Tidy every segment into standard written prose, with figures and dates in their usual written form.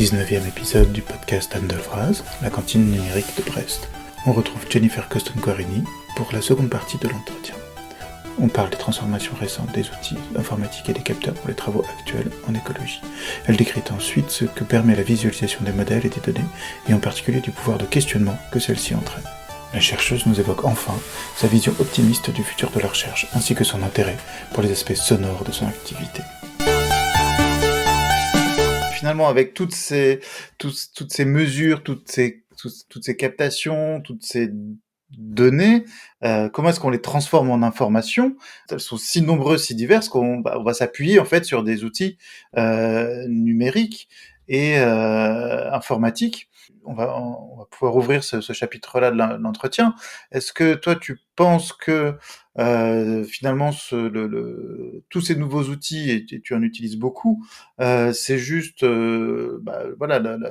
19e épisode du podcast Anne de Vraz, la cantine numérique de Brest. On retrouve Jennifer Coston-Guarini pour la seconde partie de l'entretien. On parle des transformations récentes des outils informatiques et des capteurs pour les travaux actuels en écologie. Elle décrit ensuite ce que permet la visualisation des modèles et des données, et en particulier du pouvoir de questionnement que celle-ci entraîne. La chercheuse nous évoque enfin sa vision optimiste du futur de la recherche, ainsi que son intérêt pour les aspects sonores de son activité. Finalement, avec toutes ces mesures, toutes ces captations, toutes ces données, comment est-ce qu'on les transforme en informations ? Elles sont si nombreuses, si diverses qu'on va s'appuyer en fait sur des outils numériques et informatiques. On va pouvoir ouvrir ce chapitre-là de l'entretien. Est-ce que toi, tu penses que finalement, tous ces nouveaux outils, et tu en utilises beaucoup, c'est juste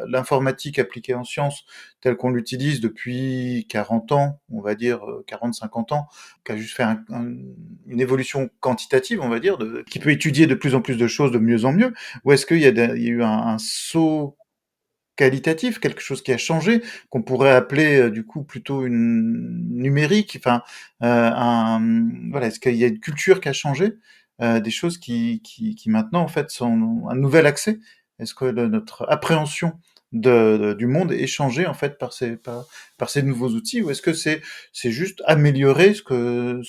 l'informatique appliquée en sciences telle qu'on l'utilise depuis 40 ans, on va dire 40-50 ans, qui a juste fait une évolution quantitative, on va dire, qui peut étudier de plus en plus de choses de mieux en mieux, ou est-ce qu'il y a eu un saut qualitatif, quelque chose qui a changé, qu'on pourrait appeler du coup plutôt une numérique, enfin est-ce qu'il y a une culture qui a changé, des choses qui maintenant en fait sont un nouvel accès? Est-ce que notre appréhension du monde est changée en fait par ces nouveaux outils, ou est-ce que c'est juste améliorer ce que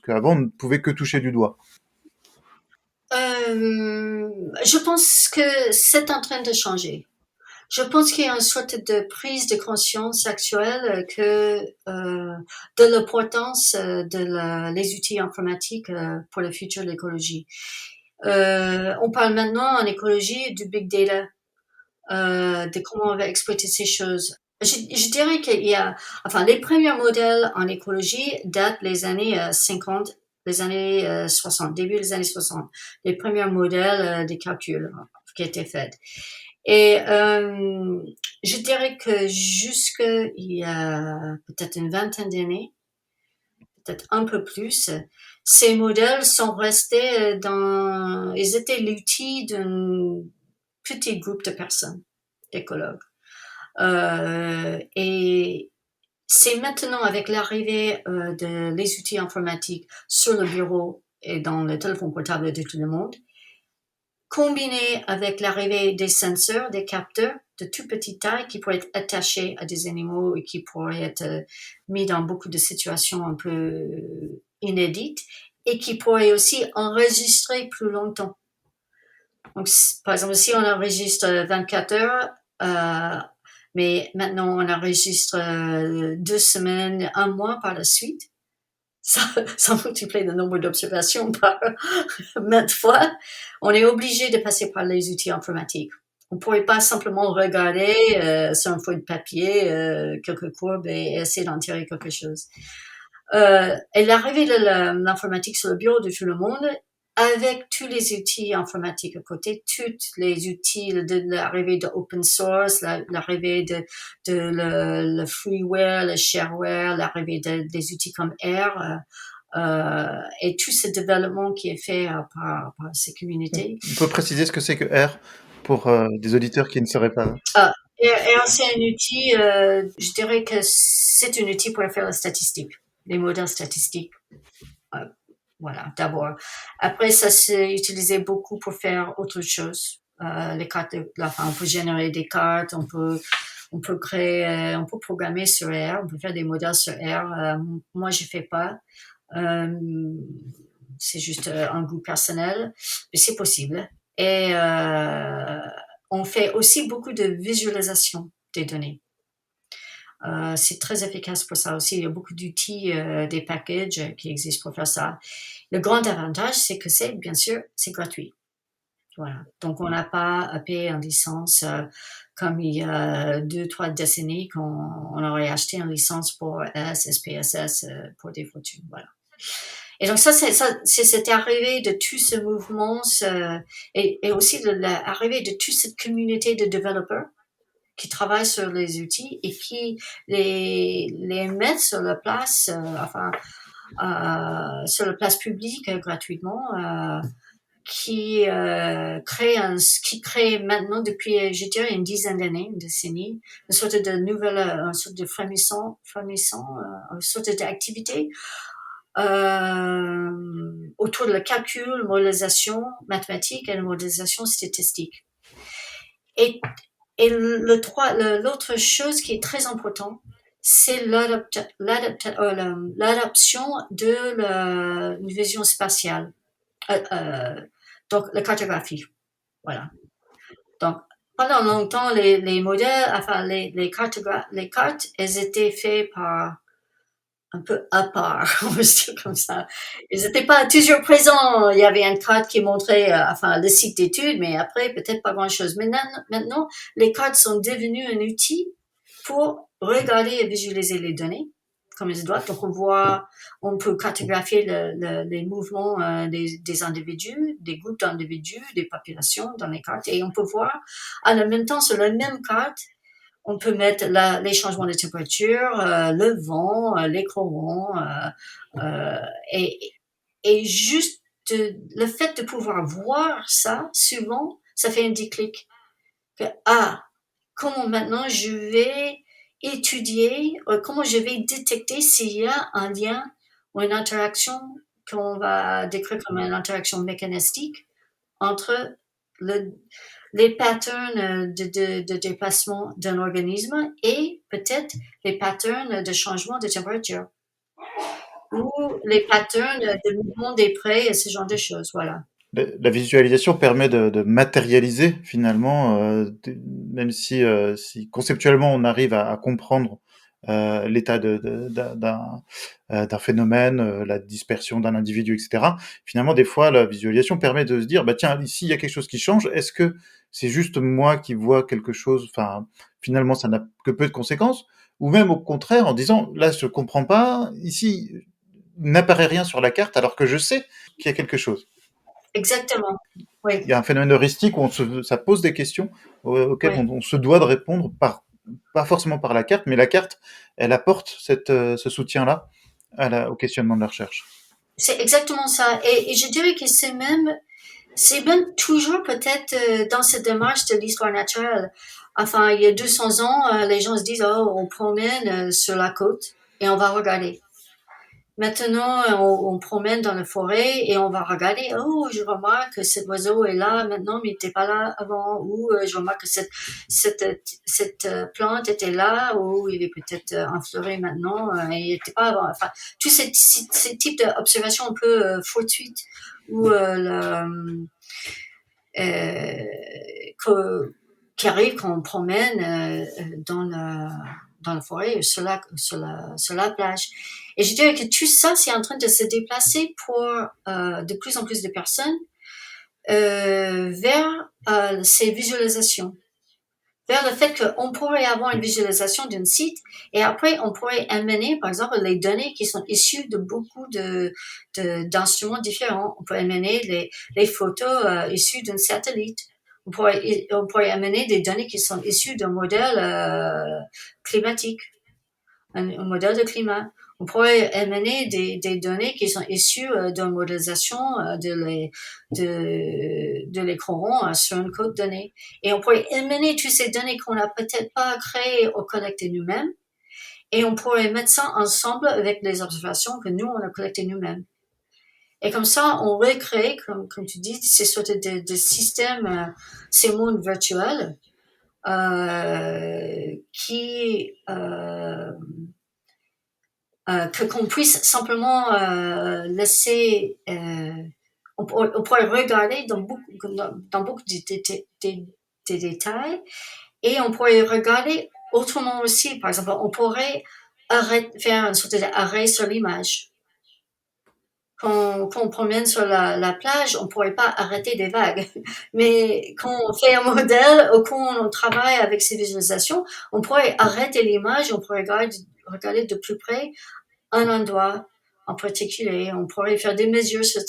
avant on ne pouvait que toucher du doigt? Je pense que c'est en train de changer. Je pense qu'il y a une sorte de prise de conscience actuelle de l'importance les outils informatiques pour le futur de l'écologie. On parle maintenant en écologie du big data, de comment on va exploiter ces choses. Je dirais les premiers modèles en écologie datent les années 50, les années 60, début des années 60, les premiers modèles de calcul qui étaient faits. Et je dirais que jusqu'il y a peut-être une vingtaine d'années, peut-être un peu plus, ces modèles sont restés ils étaient l'outil d'un petit groupe de personnes, d'écologues. Et c'est maintenant avec l'arrivée de les outils informatiques sur le bureau et dans le téléphone portable de tout le monde, combiné avec l'arrivée des senseurs, des capteurs de toute petite taille qui pourraient être attachés à des animaux et qui pourraient être mis dans beaucoup de situations un peu inédites et qui pourraient aussi enregistrer plus longtemps. Donc, par exemple, si on enregistre 24 heures, mais maintenant on enregistre 2 semaines, 1 mois par la suite, ça multiplie le nombre d'observations par maintes fois, on est obligé de passer par les outils informatiques. On ne pourrait pas simplement regarder sur une feuille de papier quelques courbes et essayer d'en tirer quelque chose. Et l'arrivée de l'informatique sur le bureau de tout le monde, avec tous les outils informatiques à côté, tous les outils de l'arrivée de open source, l'arrivée de le freeware, le shareware, l'arrivée des outils comme R, et tout ce développement qui est fait par ces communautés. On peut préciser ce que c'est que R pour des auditeurs qui ne sauraient pas. R, c'est un outil, je dirais que c'est un outil pour faire la statistique, les modèles statistiques. Voilà, d'abord. Après, ça s'est utilisé beaucoup pour faire autre chose. Les cartes, on peut générer des cartes, on peut créer, on peut programmer sur R, on peut faire des modèles sur R. Moi, je fais pas. C'est juste un goût personnel, mais c'est possible. Et on fait aussi beaucoup de visualisation des données. C'est très efficace pour ça aussi. Il y a beaucoup d'outils, des packages qui existent pour faire ça. Le grand avantage, c'est que bien sûr, c'est gratuit. Voilà. Donc, on n'a pas à payer en licence comme il y a 2-3 décennies qu'on aurait acheté une licence pour SPSS pour des fortunes. Voilà. Et donc, c'est cette arrivée de tout ce mouvement et aussi l'arrivée de toute cette communauté de développeurs qui travaillent sur les outils et qui les mettent sur la place, sur la place publique gratuitement, qui crée maintenant depuis, je dirais, une dizaine d'années, une décennie, une sorte de une sorte d'activité autour de la calcul, modélisation mathématique et la modélisation statistique. Et, l'autre chose qui est très importante, c'est l'adoption de une vision spatiale. Donc, la cartographie. Voilà. Donc, pendant longtemps, les modèles, enfin, les cartes, elles étaient faites par un peu à part, on va dire comme ça. Ils n'étaient pas toujours présents. Il y avait une carte qui montrait, enfin, le site d'études, mais après, peut-être pas grand-chose. Maintenant, les cartes sont devenues un outil pour regarder et visualiser les données comme elles doivent. Donc, on peut cartographier les mouvements des individus, des groupes d'individus, des populations dans les cartes, et on peut voir en même temps sur la même carte on peut mettre les changements de température, le vent, les courants, et, et juste le fait de pouvoir voir ça, souvent, ça fait un déclic. Que, comment maintenant je vais étudier, comment je vais détecter s'il y a un lien ou une interaction qu'on va décrire comme une interaction mécanistique entre les patterns de déplacement d'un organisme et peut-être les patterns de changement de température ou les patterns de mouvement des prés et ce genre de choses. Voilà. La visualisation permet de matérialiser finalement, même si, si conceptuellement on arrive à comprendre l'état d'un phénomène, la dispersion d'un individu, etc. Finalement, des fois, la visualisation permet de se dire, bah tiens, ici il y a quelque chose qui change. Est-ce que c'est juste moi qui vois quelque chose? Enfin, finalement, ça n'a que peu de conséquences. Ou même au contraire, en disant, là, je comprends pas. Ici, n'apparaît rien sur la carte, alors que je sais qu'il y a quelque chose. Exactement. Il Oui, y a un phénomène heuristique où ça pose des questions auxquelles oui. on se doit de répondre pas forcément par la carte, mais la carte, elle apporte ce soutien-là au questionnement de la recherche. C'est exactement ça. Et je dirais que c'est même toujours peut-être dans cette démarche de l'histoire naturelle. Enfin, il y a 200 ans, les gens se disent, oh, on promène sur la côte et on va regarder. Maintenant, on promène dans la forêt et on va regarder. Oh, je remarque que cet oiseau est là maintenant, mais il n'était pas là avant. Ou je remarque que cette plante était là, ou il est peut-être enfleuré maintenant et il n'était pas avant. Enfin, tous ces types d'observations un peu fortuites où euh, qui arrivent quand on promène dans la forêt, sur la plage. Et je dirais que tout ça, c'est en train de se déplacer pour de plus en plus de personnes vers ces visualisations, vers le fait qu'on pourrait avoir une visualisation d'un site et après on pourrait amener, par exemple, les données qui sont issues de beaucoup d'instruments différents. On peut amener les photos issues d'un satellite. On pourrait amener des données qui sont issues d'un modèle climatique, un modèle de climat. On pourrait amener des données qui sont issues d'une modélisation de l'écran sur une code donnée. Et on pourrait amener toutes ces données qu'on n'a peut-être pas créées ou collectées nous-mêmes. Et on pourrait mettre ça ensemble avec les observations que nous, on a collectées nous-mêmes. Et comme ça, on recrée, comme tu dis, ces sortes de systèmes, ces mondes virtuels qui que qu'on puisse simplement laisser on pourrait regarder dans beaucoup de détails et on pourrait regarder autrement aussi. Par exemple, on pourrait faire une sorte d'arrêt sur l'image. Quand on promène sur la plage, on pourrait pas arrêter des vagues. Mais quand on fait un modèle ou quand on travaille avec ces visualisations, on pourrait arrêter l'image, on pourrait regarder de plus près un endroit en particulier. On pourrait faire des mesures sur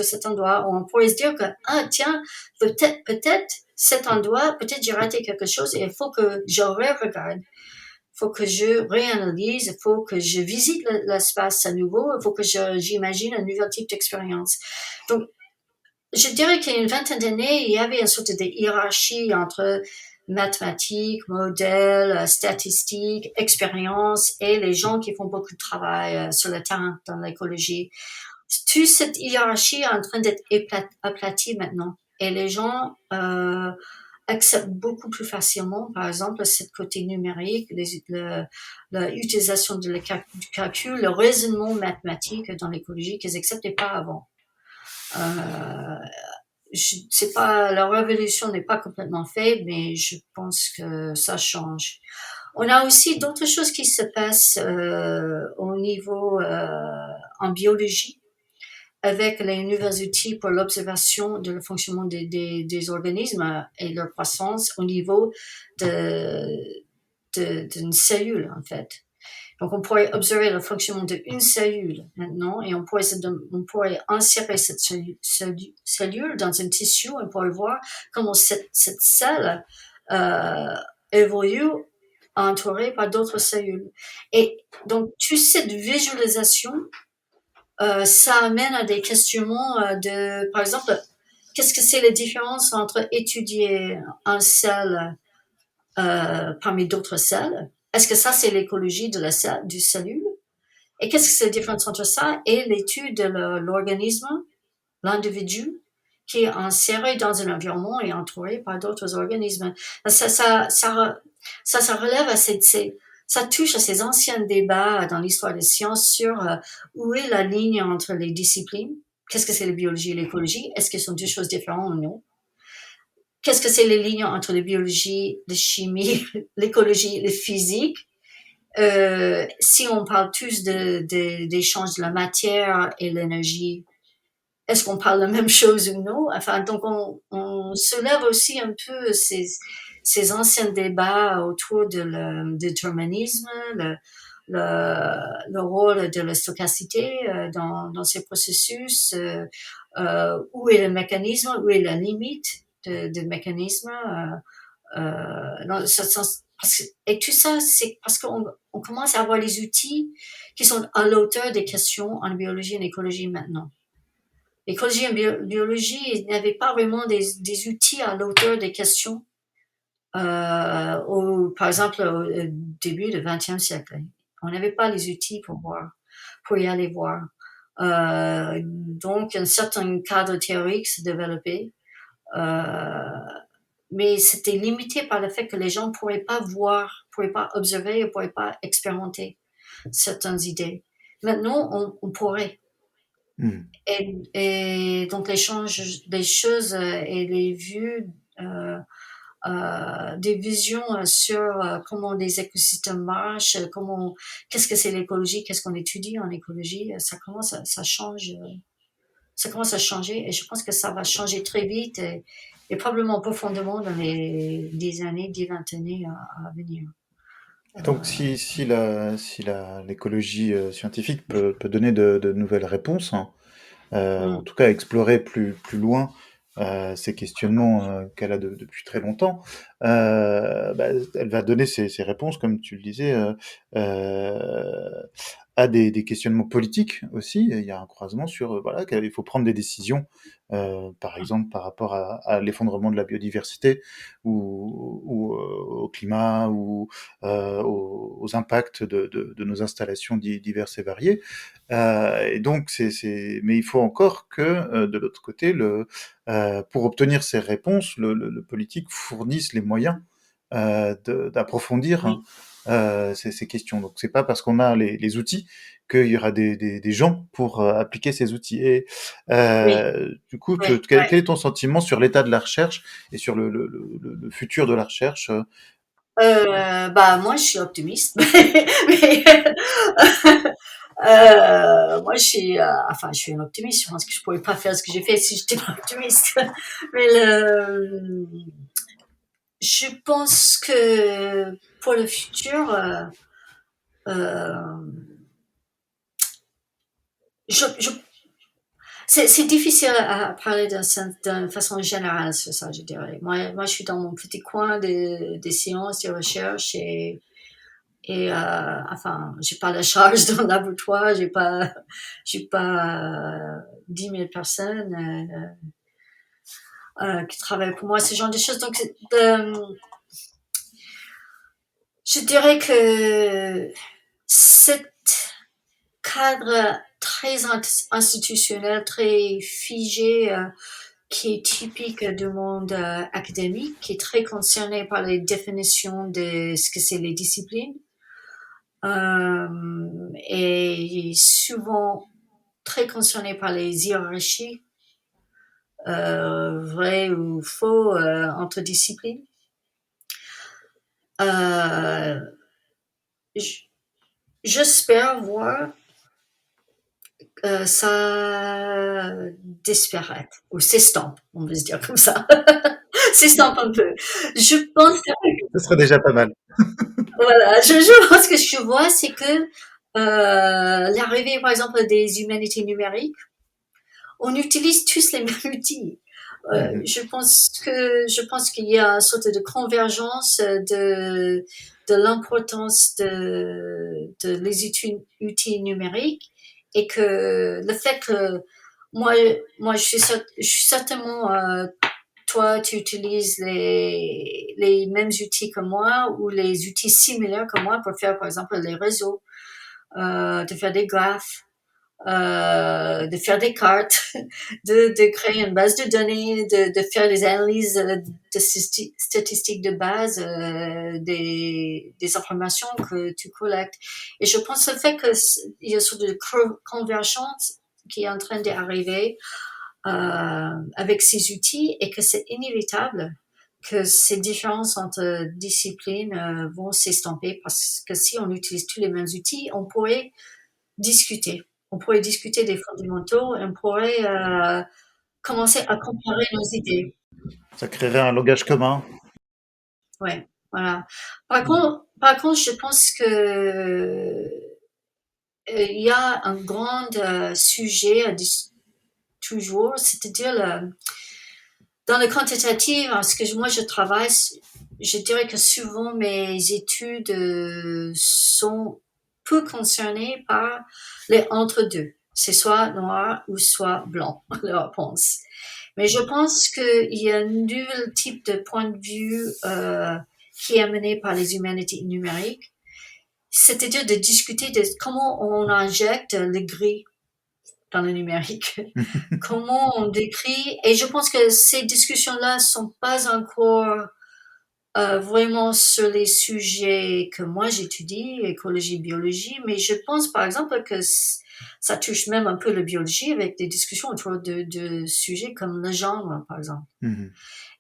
cet endroit. On pourrait se dire que, tiens, peut-être cet endroit, peut-être j'ai raté quelque chose et il faut que je regarde. Il faut que je réanalyse, il faut que je visite l'espace à nouveau, il faut que j'imagine un nouvel type d'expérience. Donc, je dirais qu'il y a une vingtaine d'années, il y avait une sorte de hiérarchie entre mathématiques, modèles, statistiques, expériences et les gens qui font beaucoup de travail sur le terrain dans l'écologie. Toute cette hiérarchie est en train d'être aplatie maintenant. Et les gens acceptent beaucoup plus facilement, par exemple, ce côté numérique, l'utilisation du calcul, le raisonnement mathématique dans l'écologie qu'ils n'acceptaient pas avant. Euh, c'est pas, la révolution n'est pas complètement faite, mais je pense que ça change. On a aussi d'autres choses qui se passent au niveau en biologie avec les nouveaux outils pour l'observation de le fonctionnement des organismes et leur croissance au niveau de, d'une cellule, en fait. Donc, on pourrait observer le fonctionnement d'une cellule maintenant et on pourrait insérer cette cellule dans un tissu, on pourrait voir comment cette celle euh, évolue entourée par d'autres cellules. Et donc, toute cette visualisation ça amène à des questionnements de, par exemple, qu'est-ce que c'est la différence entre étudier un sel parmi d'autres sels? Est-ce que ça, c'est l'écologie de du cellule? Et qu'est-ce que c'est la différence entre ça et l'étude de l'organisme, l'individu, qui est inséré dans un environnement et entouré par d'autres organismes? Ça relève à ça touche à ces anciens débats dans l'histoire des sciences sur où est la ligne entre les disciplines. Qu'est-ce que c'est la biologie et l'écologie? Est-ce que ce sont deux choses différentes ou non? Qu'est-ce que c'est les lignes entre la biologie, la chimie, l'écologie, la physique? Si on parle tous d'échange de la matière et l'énergie, est-ce qu'on parle de la même chose ou non? Enfin, donc on soulève aussi un peu ces anciens débats autour de le déterminisme, le rôle de la stochasticité dans ces processus, où est le mécanisme, où est la limite du mécanisme. Et tout ça, c'est parce qu'on commence à avoir les outils qui sont à l'auteur des questions en biologie et en écologie maintenant. L'écologie et la biologie n'avaient pas vraiment des outils à l'auteur des questions, par exemple, au début du XXe siècle. On n'avait pas les outils pour y aller voir. Donc, un certain cadre théorique s'est développé, mais c'était limité par le fait que les gens ne pourraient pas voir, ne pourraient pas observer, ne pourraient pas expérimenter certaines idées. Maintenant, on pourrait. Hmm. Et donc l'échange des choses et les vues, des visions sur comment les écosystèmes marchent, qu'est-ce que c'est l'écologie, qu'est-ce qu'on étudie en écologie, ça change, ça commence à changer et je pense que ça va changer très vite et probablement profondément dans les 10 années, 10, 20 années à venir. Et donc, l'écologie scientifique peut donner de nouvelles réponses, hein, en Mm. tout cas explorer plus loin ces questionnements qu'elle a depuis très longtemps, bah, elle va donner ses réponses, comme tu le disais, à des questionnements politiques aussi. Il y a un croisement sur voilà, qu'il faut prendre des décisions, par exemple par rapport à l'effondrement de la biodiversité ou au climat ou aux impacts de nos installations diverses et variées. Et donc, mais il faut encore que de l'autre côté, pour obtenir ces réponses, le politique fournisse les moyens d'approfondir hein, Oui, ces questions. Donc, c'est pas parce qu'on a les outils qu'il y aura des gens pour appliquer ces outils. Et oui, du coup, oui, quel est ton sentiment sur l'état de la recherche et sur le futur de la recherche bah moi je suis optimiste, mais, moi je suis un optimiste. Je pense que je pourrais pas faire ce que j'ai fait si j'étais pas optimiste. Mais je pense que pour le futur, euh, je c'est difficile à parler d'une façon générale sur ça, je dirais. Moi, je suis dans mon petit coin des sciences, des recherches et enfin, j'ai pas la charge dans le laboratoire, j'ai pas 10 000 personnes. qui travaillent pour moi, ce genre de choses. Donc, je dirais que cet cadre très institutionnel, très figé, qui est typique du monde académique, qui est très concerné par les définitions de ce que c'est les disciplines, et souvent très concerné par les hiérarchies, vrai ou faux, entre disciplines. Euh, J'espère voir ça disparaître, ou s'estompe, on va se dire comme ça. S'estompe un peu. Je pense que, Ce serait déjà pas mal. voilà, je pense que je vois, c'est que l'arrivée, par exemple, des humanités numériques, on utilise tous les mêmes outils. Mhm. Je pense qu'il y a une sorte de convergence de l'importance de les outils numériques, et que le fait que moi, je suis certainement, toi, tu utilises les mêmes outils que moi, ou les outils similaires que moi pour faire, par exemple, les réseaux, de faire des graphes, de faire des cartes, de créer une base de données, de faire des analyses de statistiques de base, des informations que tu collectes. Et je pense le fait qu'il y a une sorte de convergence qui est en train d'arriver avec ces outils, et que c'est inévitable que ces différences entre disciplines vont s'estomper, parce que si on utilise tous les mêmes outils, on pourrait discuter. On pourrait discuter des fondamentaux, et on pourrait commencer à comparer nos idées. Ça créerait un langage commun. Ouais, voilà. Mhm. Par contre, je pense que il y a un grand sujet à toujours, c'est-à-dire dans le quantitatif, parce que moi je travaille, je dirais que souvent mes études sont peu concernées par les entre-deux. C'est soit noir ou soit blanc, la réponse. Mais je pense qu'il y a un nouvel type de point de vue qui est amené par les humanités numériques, c'est-à-dire de discuter de comment on injecte le gris dans le numérique. Comment on décrit, et je pense que ces discussions-là sont pas encore vraiment sur les sujets que moi j'étudie, écologie, biologie, mais je pense par exemple que ça touche même un peu la biologie, avec des discussions autour de sujets comme le genre, par exemple. Mhm.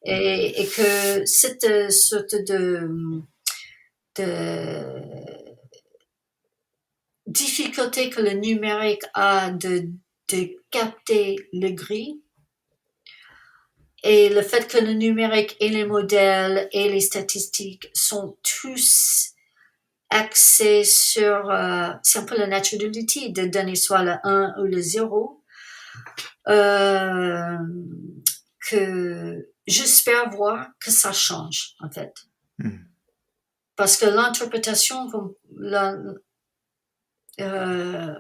Et que cette sorte de difficulté que le numérique a de capter le gris, et le fait que le numérique et les modèles et les statistiques sont tous axés sur, c'est un peu la naturalité de donner soit le 1 ou le 0, euh, que j'espère voir que ça change, en fait. Mhm. Parce que l'interprétation, euh,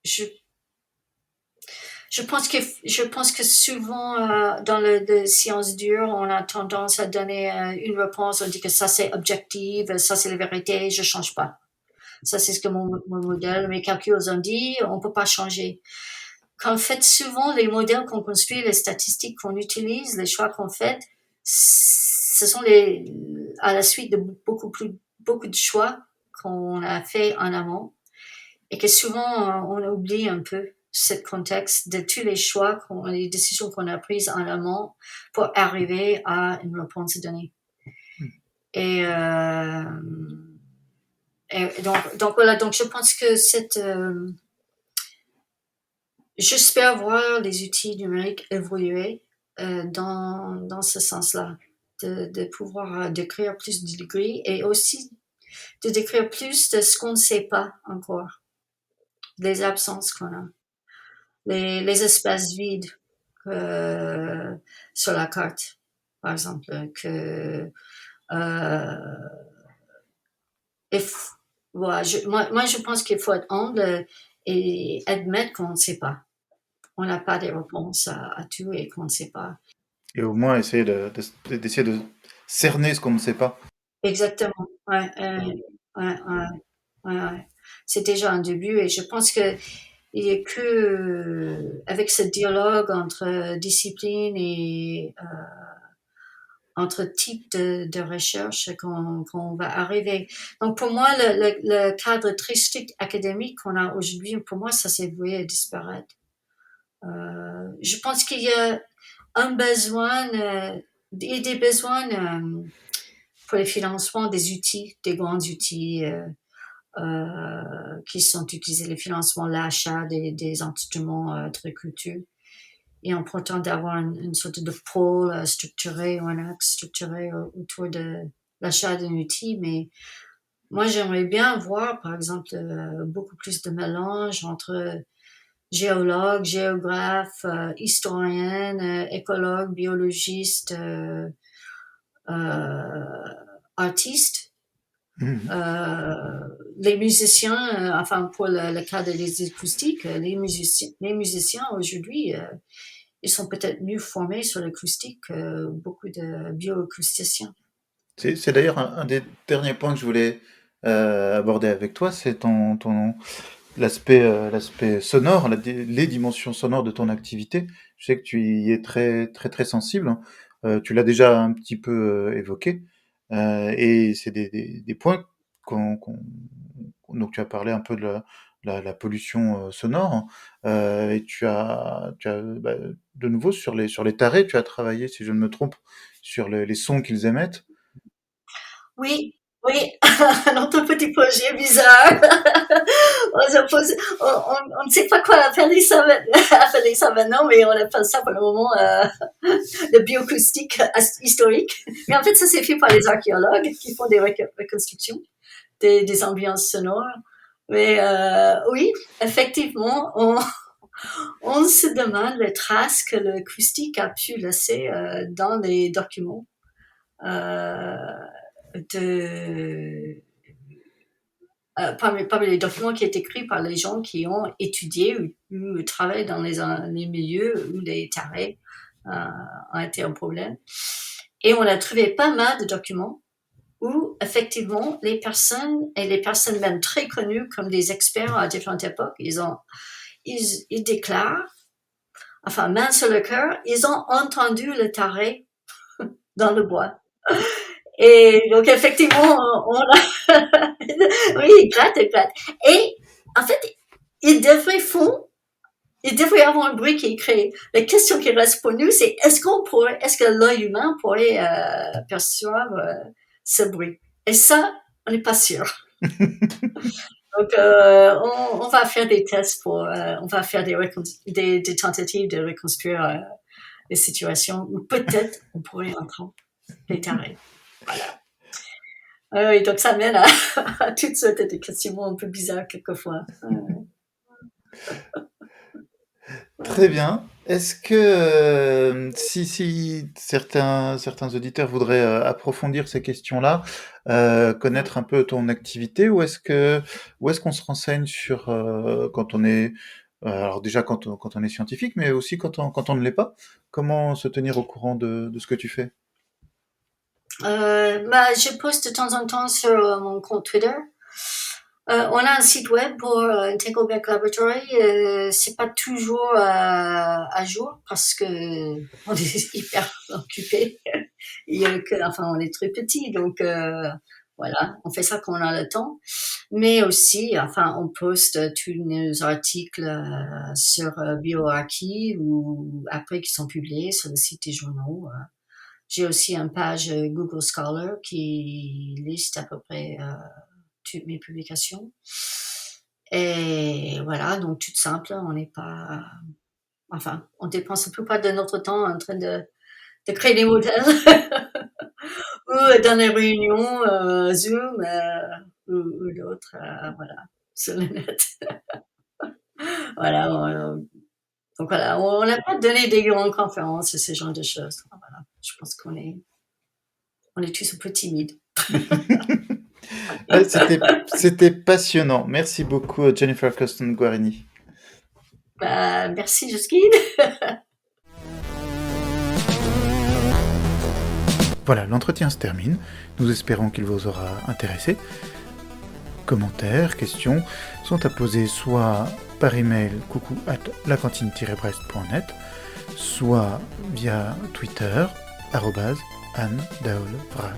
je je pense que souvent dans le sciences dures, on a tendance à donner une réponse. On dit que ça c'est objectif, ça c'est la vérité, je change pas. Ça c'est ce que mon modèle, mes calculs ont dit, on peut pas changer. Qu'en fait, souvent les modèles qu'on construit, les statistiques qu'on utilise, les choix qu'on fait, ce sont à la suite de beaucoup de choix qu'on a fait en amont, et que souvent on oublie un peu ce contexte de tous les choix, les décisions qu'on a prises en amont pour arriver à une réponse donnée. Et, euh, et donc voilà, donc je pense que j'espère voir les outils numériques évoluer dans ce sens-là, de pouvoir décrire plus de degrés, et aussi de décrire plus de ce qu'on ne sait pas encore, les absences qu'on a, les espaces vides euh, sur la carte, par exemple, que euh, if, voilà, moi je pense qu'il faut être humble et admettre qu'on ne sait pas. on n'a pas des réponses à tout et qu'on ne sait pas. Et au moins essayer d'essayer de cerner ce qu'on ne sait pas. Exactement. Ouais, ouais, ouais, ouais. C'est déjà un début et je pense que il y a que avec ce dialogue entre discipline et entre types de recherche qu'on va arriver. Donc pour moi, le cadre très strict académique qu'on a aujourd'hui, pour moi, ça s'est voué à disparaître. Je pense qu'il y a un besoin et des besoins pour le financement des outils, des grands outils qui sont utilisés, le financement, l'achat des instruments très coûteux. Et en tentant d'avoir une sorte de pôle structuré ou un axe structuré autour de l'achat d'un outil. Mais moi, j'aimerais bien voir, par exemple, beaucoup plus de mélange entre géologues, géographes, historiennes, écologues, biologistes, artistes. Mhm. Les musiciens, enfin pour le cas des acoustiques, les musiciens aujourd'hui, ils sont peut-être mieux formés sur l'acoustique que beaucoup de bioacousticiens. C'est d'ailleurs un des derniers points que je voulais aborder avec toi, c'est l'aspect sonore, les dimensions sonores de ton activité. Je sais que tu y es très très très sensible, hein. Tu l'as déjà un petit peu évoqué, et c'est des points donc tu as parlé un peu de la pollution sonore, hein. Et tu as bah, de nouveau sur les tarés, tu as travaillé, si je ne me trompe, sur les sons qu'ils émettent. Oui, oui, un autre petit projet bizarre. On ne sait pas quoi appeler ça, appeler ça maintenant, mais on appelle ça pour le moment le bioacoustique historique. Mais en fait, ça c'est fait par les archéologues qui font des reconstructions des ambiances sonores. Mais oui, effectivement, on se demande les traces que l'acoustique a pu laisser dans les documents euh, de parmi les documents qui sont écrits par les gens qui ont étudié ou travaillé dans les milieux où les tarés ont été un problème. Et on a trouvé pas mal de documents où effectivement les personnes et les personnes même très connues comme des experts à différentes époques, ils déclarent, enfin main sur le cœur, ils ont entendu le taré dans le bois. Et donc effectivement, on a oui, gratte et gratte. Et en fait, ils devraient fond, il devrait y avoir un bruit qui est créé. La question qui reste pour nous, c'est est-ce que l'œil humain pourrait percevoir ce bruit? Et ça, on n'est pas sûr. Donc, on va faire des tests on va faire des tentatives de reconstruire les situations où peut-être on pourrait entendre les tarés. Voilà. Oui, donc ça mène à toutes sortes de questions un peu bizarres quelquefois. Très bien. Est-ce que si certains auditeurs voudraient approfondir ces questions-là, connaître un peu ton activité, où est-ce qu'on se renseigne sur quand on est alors déjà quand on est scientifique, mais aussi quand on ne l'est pas, comment se tenir au courant de ce que tu fais? Je poste de temps en temps sur mon compte Twitter. On a un site web pour Entanglement Laboratory. C'est pas toujours à jour parce que on est hyper occupé. Enfin, on est très petit, donc voilà, on fait ça quand on a le temps. Mais aussi, enfin, on poste tous nos articles sur BioArchive ou après qui sont publiés sur le site des journaux. J'ai aussi une page Google Scholar qui liste à peu près toutes mes publications. Et voilà, donc tout simple, on n'est pas, enfin, on dépense un peu pas de notre temps en train de créer des modèles ou dans les réunions Zoom ou d'autres, voilà, sur le net. Voilà, donc voilà, on n'a pas donné des grandes conférences et ce genre de choses. Voilà, je pense on est tous un peu timides. Ouais, c'était passionnant. Merci beaucoup, Jennifer Coston Guarini. Merci Josquine. Voilà, l'entretien se termine. Nous espérons qu'il vous aura intéressé. Commentaires, questions sont à poser soit par email coucou@lacantine-brest.net, soit via Twitter @AnneDaol-Vraz.